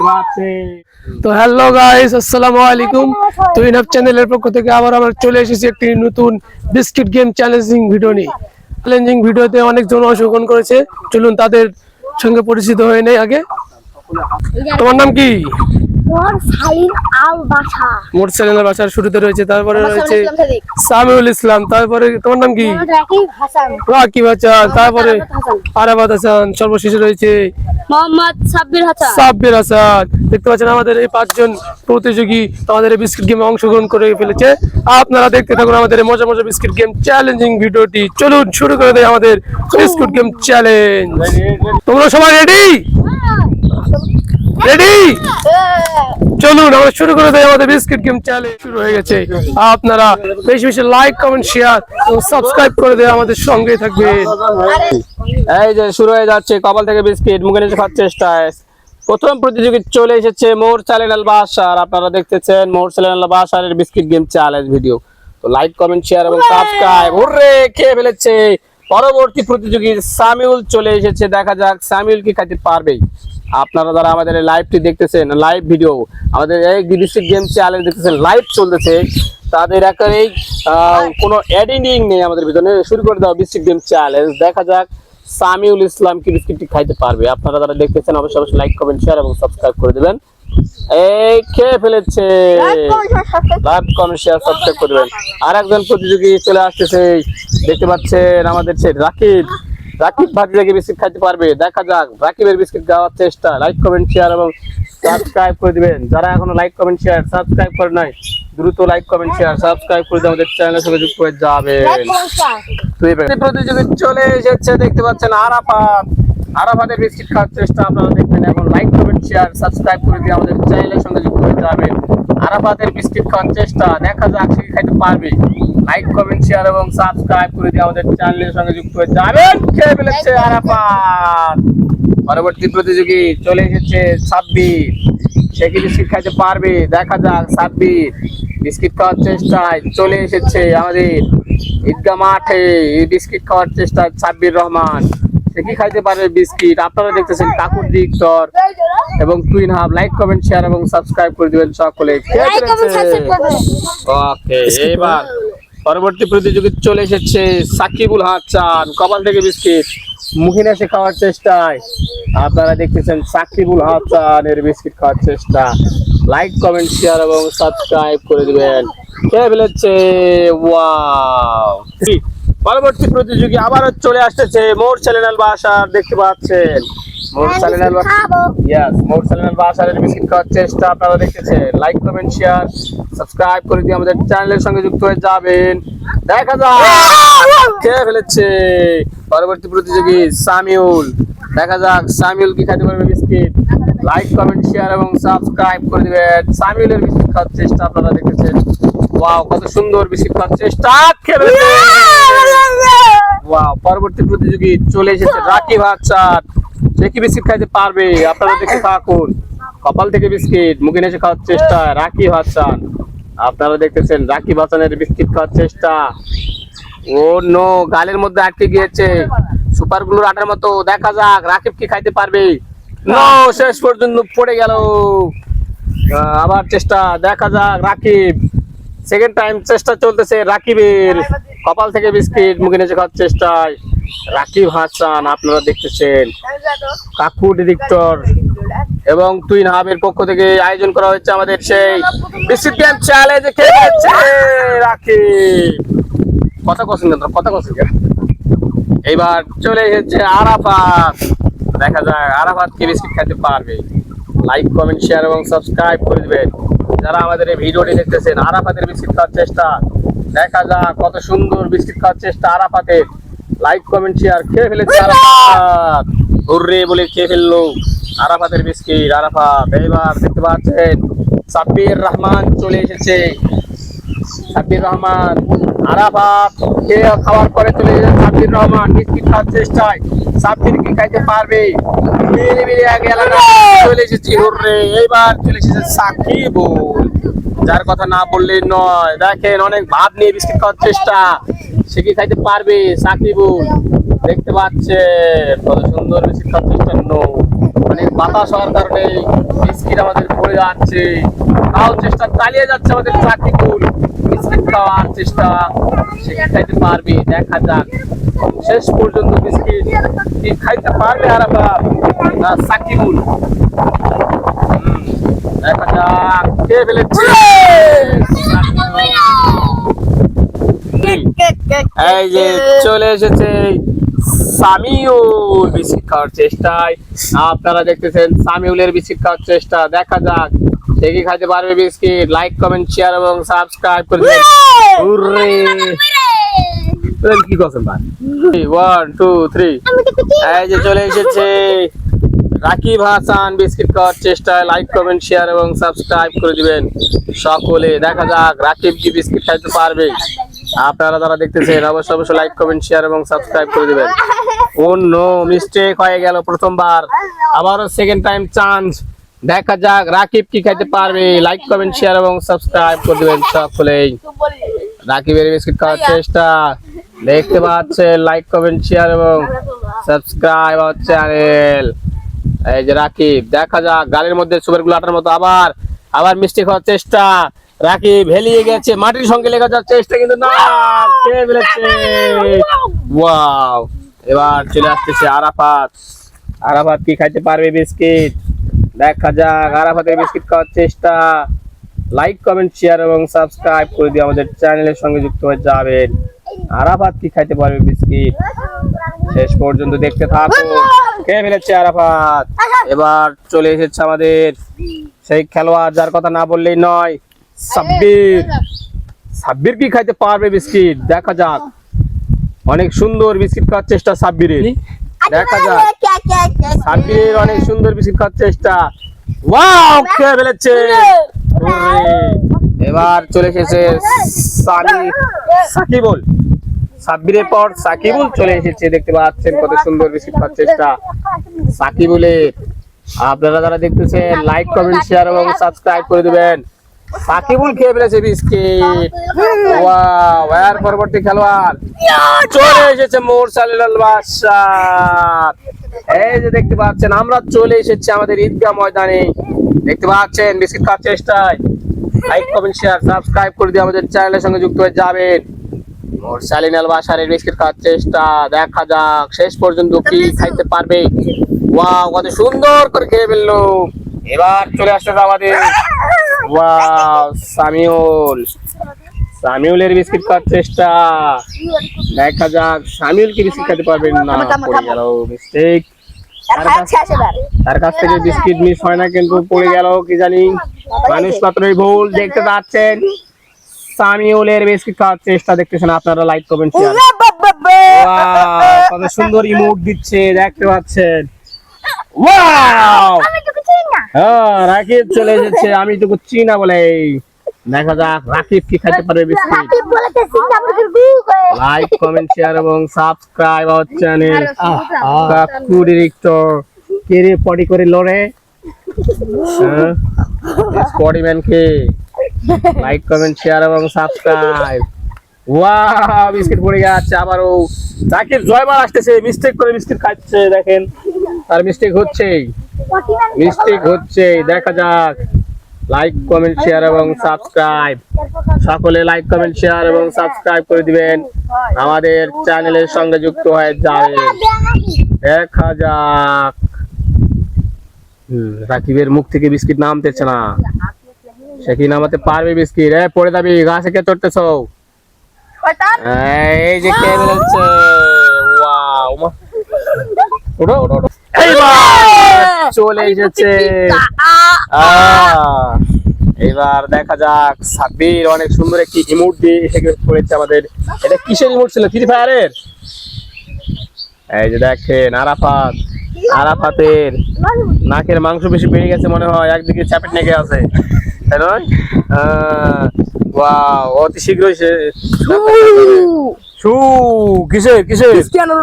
দেখতে পাচ্ছেন। তো হ্যালো গাইস, আসসালামু আলাইকুম। তো ইনাফ চ্যানেলের পক্ষ থেকে আবার আমরা চলে এসেছি একটি নতুন বিস্কিট গেম চ্যালেঞ্জিং ভিডিও নিয়ে। চ্যালেঞ্জিং ভিডিওতে অনেকজন অংশগ্রহণ করেছে, চলুন তাদের সঙ্গে পরিচিত হয়ে নেই। আগে তোমার নাম কি? মোরসালিনের বাসার শুরুতে রয়েছে, তারপরে রয়েছে সামিউল ইসলাম, তারপরে তোমার নাম কি? রাকিব হাসান, তারপরে আরাফাত হাসান, সর্বশেষে রয়েছে মোহাম্মদ সাব্বির হাসান। দেখতে পাচ্ছেন আমাদের এই 5 জন প্রতিযোগী আমাদের এই বিস্কিট গেমে অংশগ্রহণ করে ফেলেছে। আপনারা দেখতে থাকুন আমাদের এই মজা মজা বিস্কিট গেম চ্যালেঞ্জিং ভিডিওটি। চলুন শুরু করে দেই আমাদের বিস্কুট গেম চ্যালেঞ্জ। তোমরা সবাই রেডি? রেডি? চলুন আমরা শুরু করে দেই আমাদের বিস্কিট গেম চ্যালেঞ্জ। শুরু হয়ে গেছে। আপনারা বেশি বেশি লাইক, কমেন্ট, শেয়ার এবং সাবস্ক্রাইব করে দিয়ে আমাদের সঙ্গেই থাকবেন। এই যে শুরু হয়ে যাচ্ছে কপাল থেকে বিস্কিট মুখে নিয়ে খাওয়ার চেষ্টায়। প্রথম প্রতিযোগী চলে এসেছে মোরসালিন আল বাশার। আপনারা দেখতেছেন মোরসালিন আল বাশারের বিস্কিট গেম চ্যালেঞ্জ ভিডিও। তো লাইক, কমেন্ট, শেয়ার এবং সাবস্ক্রাইব। হুররে, খেয়ে ফেলেছে। পরবর্তী প্রতিযোগী সামিউল চলে এসেছে। দেখা যাক সামিউল কি খাইতে পারবে। আপনারা যারা আমাদের এই লাইভটি দেখতেছেন, লাইভ ভিডিও আমাদের এই বিস্কিট গেম চ্যালেঞ্জ দেখতেছেন, লাইভ চলতেছে, তাদের একেবারেই কোনো এডিটিং নেই আমাদের ভিতরে। শুরু করে দাও বিস্কিট গেম চ্যালেঞ্জ। দেখা যাক সামিউল ইসলাম কি বিস্কিটটি খাইতে পারবে। আপনারা যারা দেখতেছেন অবশ্যই অবশ্যই লাইক, কমেন্ট, শেয়ার এবং সাবস্ক্রাইব করে দিবেন। এই খেয়ে ফেলেছে। লাইক, কমেন্ট, শেয়ার, সাবস্ক্রাইব করে দিবেন। আর একজন প্রতিযোগী চলে আসতেছে, দেখতে পাচ্ছেন আমাদের সে রাকিব। রাকিব ভাগ্যে বিস্কিট খাইতে পারবে। দেখা যাক রাকিবের বিস্কিট খাওয়ার চেষ্টা। লাইক, কমেন্ট, শেয়ার এবং সাবস্ক্রাইব করে দিবেন। যারা এখনো লাইক, কমেন্ট, শেয়ার, সাবস্ক্রাইব করে নাই, দ্রুত লাইক, কমেন্ট, শেয়ার, সাবস্ক্রাইব করে দিয়ে আমাদের চ্যানেলের সঙ্গে যুক্ত হয়ে যাবেন। প্রতিযোগী চলে এসেছে, দেখতে পাচ্ছেন আরাফাত। আরাফাতের বিস্কিট খাওয়ার চেষ্টা আপনারা দেখবেন। এখন লাইক, কমেন্ট, শেয়ার, সাবস্ক্রাইব করে দিয়ে আমাদের চ্যানেলের সঙ্গে যুক্ত হয়ে যাবেন। আরাফাতের বিস্কিট খাওয়ার চেষ্টা। দেখা যাক সে খাইতে পারবে। লাইক, কমেন্ট, শেয়ার এবং সাবস্ক্রাইব করে দিয়ে আমাদের চ্যানেলের সঙ্গে যুক্ত হয়ে যাবেন। খেয়ে ফেলেছে আরাফাত। পরবর্তী প্রতিযোগী চলে এসেছে সাব্বির। সে কি বিস্কিট খাইতে পারবে? দেখা যাক সাব্বির বিস্কিট খাওয়ার চেষ্টায় চলে এসেছে আমাদের ঈদগাহ মাঠে। এই বিস্কিট খাওয়ার চেষ্টা সাব্বির রহমান। সে কি খাইতে পারবে বিস্কিট? আপনারা দেখতেছেন কাকুর দিকতর এবং twin hub. Like, comment, share এবং সাবস্ক্রাইব করে দিবেন সকলে। ওকে, এবার পরবর্তী প্রতিযোগী চলে এসেছে সাকিবুল হাসান। কপাল থেকে বিস্কিট মুখে নিয়ে খাওয়ার চেষ্টায়। আপনারা দেখতেছেন সাকিবুল হাসানের বিস্কিট খাওয়ার চেষ্টা। লাইক, কমেন্ট, শেয়ার এবং সাবস্ক্রাইব করে দিবেন। খেয়ে ফেলেছে। ওয়াও। পরবর্তী প্রতিযোগী আবারও চলে আসতেছে মোরসালিন আল বাশার। দেখতে পাচ্ছেন মোরসালিন আল বাশার। ইয়েস, মোরসালিন আল বাশারের বিস্কিট খাওয়ার চেষ্টা আপনারা দেখতেছেন। লাইক, কমেন্ট, শেয়ার, সাবস্ক্রাইব করে দিয়ে আমাদের চ্যানেলের সঙ্গে যুক্ত হয়ে যাবেন। দেখা যাক খেয়ে ফেলেছে। পরবর্তী প্রতিযোগী সামিউল। দেখা যাক সামিউল কি খাইতে পারবে বিস্কিট। লাইক, কমেন্ট, শেয়ার এবং সাবস্ক্রাইব করে দিবেন। সামিউলের বিস্কিট খাওয়ার চেষ্টা আপনারা দেখতেছেন। ওয়াও, কত সুন্দর বিস্কিট খাওয়ার চেষ্টা। খেয়ে ওয়াও। পরবর্তী প্রতিযোগী চলে এসেছে রাকিব হাসান। সে কি বিস্কিট খাইতে পারবে? আপনারা দেখে থাকুন। কপাল থেকে বিস্কিট মুখে নিয়ে খাওয়ার চেষ্টা রাকিব হাসান। আপনারা দেখতেছেন রাকিব হাসানের বিস্কিট খাওয়ার চেষ্টা। ও নো, গালের মধ্যে আটকে গিয়েছে সুপার গ্লুর আটার মতো। দেখা যাক রাকিব কি খাইতে পারবে। নো, শেষ পর্যন্ত পড়ে গেল। আবার চেষ্টা। দেখা যাক রাকিব। সেকেন্ড টাইম চেষ্টা চলতেছে রাকিবের। কপাল থেকে বিস্কিট মুখে নিয়ে খাওয়ার চেষ্টায় রাকিব হাসান। আপনারা দেখতেছেন কাকু ডিরেক্টর এবং টুইন হাবের পক্ষ থেকে আয়োজন করা হয়েছে আমাদের সেই বিস্কিট গেম চ্যালেঞ্জ। খেলেছে রাকিব। কথা কথা। এবার চলে এসেছে আরাফাত। দেখা যায় আরাফাত কি বিস্কিট খেতে পারবে। লাইক, কমেন্ট, শেয়ার এবং সাবস্ক্রাইব করে দিবেন। যারা আমাদের এই ভিডিওটি দেখতেছেন, আরাফাতের বিস্কিট খাওয়ার চেষ্টা। দেখা যাক কত সুন্দর বিস্কিট খাওয়ার চেষ্টা আরাফাতের। Like, comment, share. খেয়ে ফেলেছে আরাফাত। হুররে বলে খেয়ে ফেললো আরাফাতের বিস্কিট। আরাফাত। এবার দেখতে পাচ্ছেন সাব্বির রহমান চলে এসেছে। সাব্বির রহমান। আরাফাত খাওয়ার পরে চলে এসেছে সাব্বির রহমান বিস্কিট খাওয়ার চেষ্টায়। সাব্বির কি খাইতে পারবে? চলে এসেছি। হুররে। এইবার চলে এসেছে সাকিবুল, যার কথা না বললেই নয়। দেখেন অনেক ভাব নিয়ে বিস্কিট খাওয়ার চেষ্টা। সে কি খাইতে পারবে? সাকিবুল। দেখতে পাচ্ছেন কত সুন্দর বিস্কিট খাওয়ার চেষ্টা অনেক বাতাস হওয়ার কারণে বিস্কিট আমাদের পড়ে যাচ্ছে, তাও চেষ্টা চালিয়ে যাচ্ছে আমাদের সাকিবুল বিস্কিট খাওয়ার চেষ্টা। সে কি খাইতে পারবে দেখা যাক, শেষ পর্যন্ত বিস্কিট কি খাইতে পারবে আরাফাত না সাকিবুল। দেখা যাক কে ফেলেছে। এই যে চলে এসেছে সামিউল বিস্কিট খাওয়ার চেষ্টায়। আপনারা দেখতেছেন সামিউলের বিস্কিট খাওয়ার চেষ্টা। দেখা যাক সে কি খাইতে পারবে বিস্কিট। লাইক কমেন্ট শেয়ার এবং সাবস্ক্রাইব করে দিন। কি করছেন ভাই? 1 2 3 এই যে চলে এসেছে রাকিব হাসান বিস্কিট খাওয়ার চেষ্টায়। লাইক কমেন্ট শেয়ার এবং সাবস্ক্রাইব করে দিবেন সকলে। দেখা যাক রাকিব কি বিস্কিট খাইতে পারবে। আপনারা যারা দেখতেছেন অবশ্যই অবশ্যই লাইক কমেন্ট শেয়ার এবং সাবস্ক্রাইব করে দিবেন। ও নো, মিস্টেক হয়ে গেল প্রথমবার, আবারও সেকেন্ড টাইম চান্স। দেখা যাক রাকিব কি খাইতে পারবে। লাইক কমেন্ট শেয়ার এবং সাবস্ক্রাইব করে দিবেন সকলেই। রাকিবের বিস্কিট খাওয়ার চেষ্টা দেখতে পাচ্ছেন। লাইক কমেন্ট শেয়ার এবং সাবস্ক্রাইব আমার চ্যানেল। এই যে রাকিব, দেখা যাক গালের মধ্যে সুপার গ্লু আটার মতো আবার মিস্টেক হওয়ার চেষ্টা। রাকিব হেলিয়ে গেছে, মাটির সঙ্গে লেগে যাওয়ার চেষ্টা, কিন্তু না, কে ফেলেছে। ওয়াও, এবার চলে আসতেছে আরাফাত কি খাইতে পারবে বিস্কিট। দেখা যাক আরাফাতের বিস্কিট খাওয়ার চেষ্টা। লাইক কমেন্ট শেয়ার এবং সাবস্ক্রাইব করে দিয়ে আমাদের চ্যানেলের সঙ্গে যুক্ত হয়ে যাবেন। আরাফাত কি খাইতে পারবে বিস্কিট, শেষ পর্যন্ত দেখতে থাকুন। কে ফেলেছে আরাফাত। এবার চলে এসেছে আমাদের সেই খেলোয়াড় যার কথা না বললেই নয়, সাব্বির কি খাইতে পারবে বিস্কিট। দেখা যাক, অনেক সুন্দর বিস্কিট খাওয়ার চেষ্টা সাব্বিরের। দেখা যাক সাব্বিরের অনেক সুন্দর বিস্কিট খাওয়ার চেষ্টা। ওয়াও, কে ফেলেছে। এবার চলে এসেছে সাকিবুল। সাব্বিরের পর সাকিবুল চলে এসেছে। দেখতে পাচ্ছেন কত সুন্দর বিস্কিট খাওয়ার চেষ্টা সাকিবুলের। আপনারা যারা দেখতেছেন লাইক কমেন্ট শেয়ার এবং সাবস্ক্রাইব করে দিবেন। সাকিবুল খেয়ে ফেলেছে বিস্কিট। ওয়াও, এর পরবর্তী খেলোয়াড় চলে এসেছে মোরসালিনুল বাশার। এই যে দেখতে পাচ্ছেন আমরা চলে এসেছি আমাদের ঈদগাহ ময়দানে। দেখতে পাচ্ছেন বিস্কিট খাওয়ার চেষ্টায়। লাইক কমেন্ট শেয়ার সাবস্ক্রাইব করে দিয়ে আমাদের চ্যানেলের সঙ্গে যুক্ত হয়ে যাবেন। মোরসালিনুল বাশারের বিস্কিট খাওয়ার চেষ্টা। দেখা যাক শেষ পর্যন্ত কি খাইতে পারবে। ওয়াও, কত সুন্দর করে খেয়ে ফেললো। এবার চলে আসছে আমাদের ওয়াও সামিউলের বিস্কিট খাওয়ার চেষ্টা। দেখা যাক সামিউল কি বিস্কিট খেতে পারবেন না, পড়ে গেল মিস্টেক। তার কাছ থেকে বিস্কিট মিস হয় না, কিন্তু পড়ে গেল কি জানি, মানুষ মাত্রই ভুল। দেখতে পাচ্ছেন সামিউলের বিস্কিট খাওয়ার চেষ্টা। দেখতেছেন আপনারা, লাইক কমেন্ট শেয়ার। কত সুন্দর ইমোট দিচ্ছে দেখতে পাচ্ছেন। ওয়াও, হ্যাঁ রাকিব চলে এসেছে। আমি তো কুচ্ছি না বলে। দেখা যাক রাকিব কি খেতে পারবে বিস্কিট। লাইক কমেন্ট শেয়ার এবং সাবস্ক্রাইব আওয়ার চ্যানেল। কাকু ডিরেক্টর কে রে পটি করে লড়ে, স্পটিম্যান কে। লাইক কমেন্ট শেয়ার এবং সাবস্ক্রাইব। ওয়াও, বিস্কিট পড়ে যাচ্ছে আবারও। রাকিব জয়বার আসতেছে, মিস্টেক করে বিস্কিট খাচ্ছে। দেখেন তার মিস্টেক হচ্ছে। দেখা যাক লাইক কমেন্ট শেয়ার এবং সাবস্ক্রাইব। সকলে লাইক কমেন্ট শেয়ার এবং সাবস্ক্রাইব করে দিবেন, আমাদের চ্যানেলের সঙ্গে যুক্ত হয়ে যাবেন। দেখা যাক রাকিবের মুখ থেকে বিস্কিট নামতেছে না। সে কি নামাতে পারবে বিস্কিট? পড়ে যাবি, গাছে কে চড়তেছ? এই যে কে বেরোচ্ছে। ওয়াও, ওঠো ওঠো ওঠো। চলে এসেছে। এবার দেখা যাক সাব্বির অনেক সুন্দর একটি ইমোট দিয়ে করেছে আমাদের। এটা কিসের ইমোট ছিল? ফ্রি ফায়ারের। এই যে দেখেন আরাফাতের নাকের মাংস বেশি বেড়ে গেছে মনে হয়, একদিকে চ্যাপেট নেগে আছে, তাই নয়? ওয়াও, অতি শীঘ্রই সে ক্রিস্টিয়ানো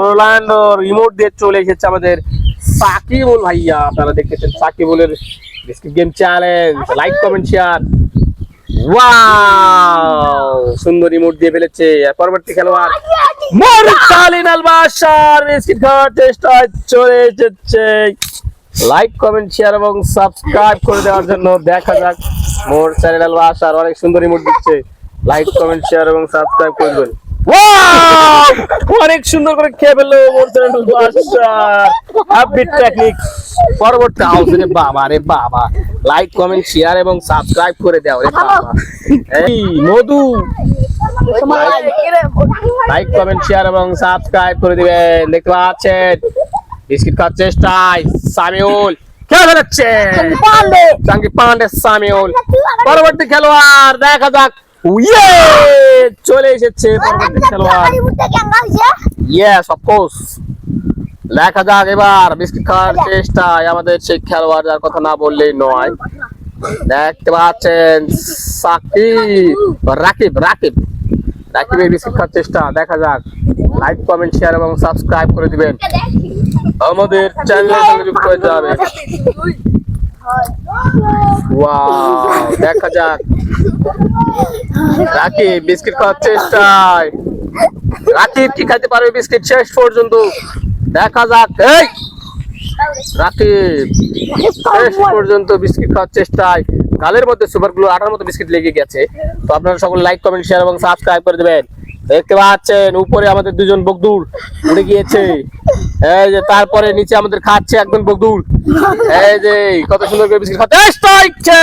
রোনাল্ডোর ইমোট দিয়ে চলে এসেছে আমাদের সাকিবুল ভাইয়া। আপনারা দেখতেছেন সাকিবুলের biscuit game challenge. Like comment share wow, সুন্দর ইমোট দিয়ে ফেলেছে। আর পরবর্তী খেলোয়াড় মোরসালিন আল বাশার বিস্কিট খাওয়ার চেষ্টায় চলে এসেছে। লাইক, কমেন্ট, শেয়ার এবং সাবস্ক্রাইব করে দেওয়ার জন্য। দেখা যাক মোরসালিন আল বাশার অনেক সুন্দর ইমোট দিচ্ছে। লাইক, কমেন্ট, শেয়ার এবং সাবস্ক্রাইব করে দেবেন। ওয়াও, অনেক সুন্দর করে খেয়ে ফেললো মোরসালিন আল বাশার। Happy technique. পরবর্তী আউটে বাবা রে বাবা, লাইক, কমেন্ট, শেয়ার এবং সাবস্ক্রাইব করে দাও রে বাবা। এই মধু, লাইক, কমেন্ট, শেয়ার এবং সাবস্ক্রাইব করে দিবেন। দেখতে পাচ্ছেন বিস্কিট খাওয়ার চেষ্টায় সামিউল খেলে ফেলেছে। জাঙ্গি পান্ডে সামিউল। পরবর্তী খেলোয়াড় দেখা যাক। ইয়ে, চলে এসেছে পরবর্তী খেলোয়াড়। Yes, of course. দেখা যাক এবার বিস্কিট খাওয়ার চেষ্টায় আমাদের সেই খেলোয়াড়, যার কথা না বললেই নয়। দেখতে পাচ্ছেন রাকিবের বিস্কিট খাওয়ার চেষ্টা। দেখা যাক। লাইক, কমেন্ট, শেয়ার এবং সাবস্ক্রাইব করে দিবেন। আমাদের চ্যানেলের সঙ্গে যুক্ত হয়ে যাবে। ওয়াও, দেখা যাক রাকিব বিস্কিট খাওয়ার চেষ্টায়। রাকিব কি খাইতে পারবে বিস্কিট শেষ পর্যন্ত? দেখা যাক। এই রাকিব শেষ পর্যন্ত বিস্কিট খাওয়ার চেষ্টায়। গালের মধ্যে সুপার গ্লু আটার মতো বিস্কিট লেগে গেছে। তো আপনারা সকলে লাইক, কমেন্ট, শেয়ার এবং সাবস্ক্রাইব করে দেবেন। দেখতে পাচ্ছেন উপরে আমাদের দুজন বকদুর উড়ে গিয়েছে। এই যে তারপরে নিচে আমাদের খাচ্ছে একজন বকদুর। এই যে কত সুন্দর করে বিস্কিট খাচ্ছে।